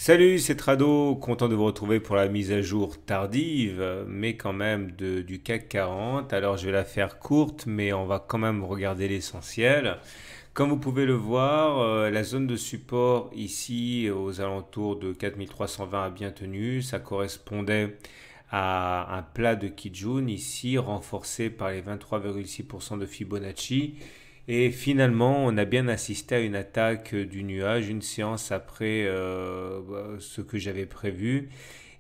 Salut, c'est Trado, content de vous retrouver pour la mise à jour tardive, mais quand même du CAC 40. Alors je vais la faire courte, mais on va quand même regarder l'essentiel. Comme vous pouvez le voir, la zone de support ici aux alentours de 4320 a bien tenu. Ça correspondait à un plat de Kijun ici, renforcé par les 23,6% de Fibonacci. Et finalement, on a bien assisté à une attaque du nuage, une séance après ce que j'avais prévu.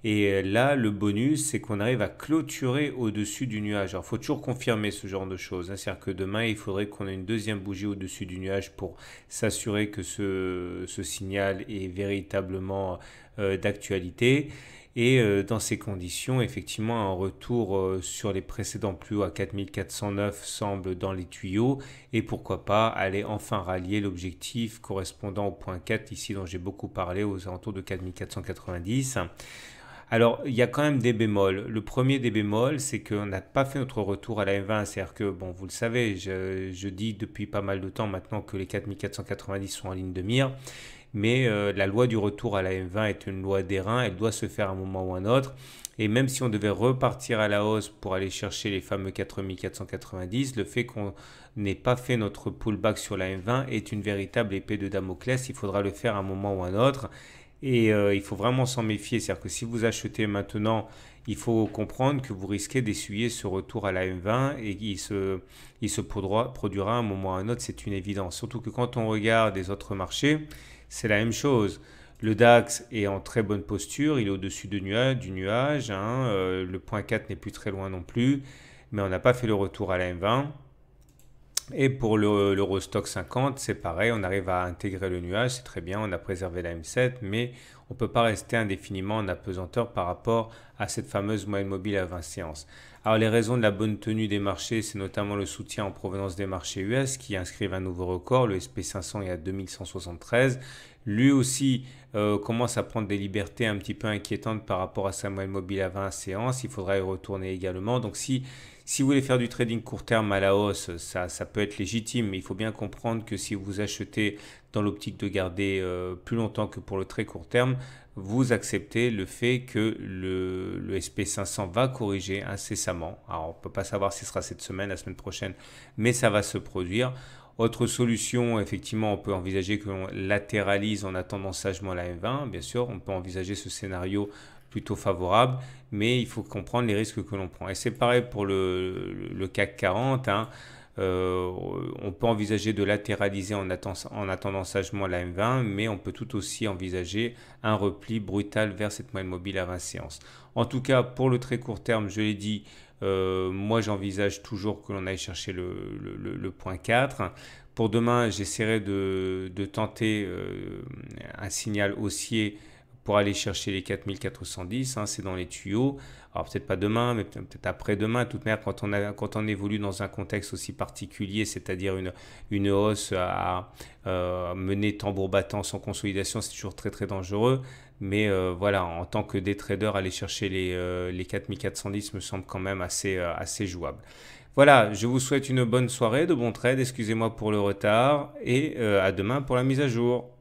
Et là, le bonus, c'est qu'on arrive à clôturer au-dessus du nuage. Alors, il faut toujours confirmer ce genre de choses, hein. C'est-à-dire que demain, il faudrait qu'on ait une deuxième bougie au-dessus du nuage pour s'assurer que ce signal est véritablement d'actualité. Et dans ces conditions, effectivement, un retour sur les précédents plus hauts à 4409 semble dans les tuyaux. Et pourquoi pas aller enfin rallier l'objectif correspondant au point 4 ici dont j'ai beaucoup parlé aux alentours de 4490. Alors, il y a quand même des bémols. Le premier des bémols, c'est qu'on n'a pas fait notre retour à la M20. C'est-à-dire que, bon, vous le savez, je dis depuis pas mal de temps maintenant que les 4490 sont en ligne de mire. Mais la loi du retour à la M20 est une loi d'airain. Elle doit se faire à un moment ou à un autre. Et même si on devait repartir à la hausse pour aller chercher les fameux 4490, le fait qu'on n'ait pas fait notre pullback sur la M20 est une véritable épée de Damoclès. Il faudra le faire à un moment ou à un autre. Et il faut vraiment s'en méfier. C'est-à-dire que si vous achetez maintenant, il faut comprendre que vous risquez d'essuyer ce retour à la M20 et il se produira à un moment ou à un autre, c'est une évidence. Surtout que quand on regarde les autres marchés, c'est la même chose. Le DAX est en très bonne posture, il est au-dessus du nuage, hein. Le point 4 n'est plus très loin non plus, mais on n'a pas fait le retour à la M20. Et pour l'Eurostock 50, c'est pareil, on arrive à intégrer le nuage, c'est très bien, on a préservé la M7, mais on ne peut pas rester indéfiniment en apesanteur par rapport à cette fameuse moyenne mobile à 20 séances. Alors les raisons de la bonne tenue des marchés, c'est notamment le soutien en provenance des marchés US qui inscrivent un nouveau record, le SP500 est à 2173. Lui aussi commence à prendre des libertés un petit peu inquiétantes par rapport à sa moyenne mobile à 20 séances, il faudra y retourner également. Donc si vous voulez faire du trading court terme à la hausse, ça peut être légitime, mais il faut bien comprendre que si vous achetez dans l'optique de garder plus longtemps que pour le très court terme, vous acceptez le fait que le SP500 va corriger incessamment. Alors on ne peut pas savoir si ce sera cette semaine, la semaine prochaine, mais ça va se produire. Autre solution, effectivement, on peut envisager que l'on latéralise en attendant sagement la M20. Bien sûr, on peut envisager ce scénario plutôt favorable, mais il faut comprendre les risques que l'on prend. Et c'est pareil pour le CAC 40, hein. On peut envisager de latéraliser en attendant sagement la M20, mais on peut tout aussi envisager un repli brutal vers cette moyenne mobile à 20 séances. En tout cas, pour le très court terme, je l'ai dit, moi j'envisage toujours que l'on aille chercher le point 4. Pour demain, j'essaierai de tenter un signal haussier pour aller chercher les 4410, hein, c'est dans les tuyaux. Alors peut-être pas demain, mais peut-être après-demain. De toute manière, quand on évolue dans un contexte aussi particulier, c'est-à-dire une hausse à mener tambour battant sans consolidation, c'est toujours très très dangereux. Mais voilà, en tant que day trader, aller chercher les 4410 me semble quand même assez jouable. Voilà, je vous souhaite une bonne soirée, de bons trades, excusez-moi pour le retard, et à demain pour la mise à jour.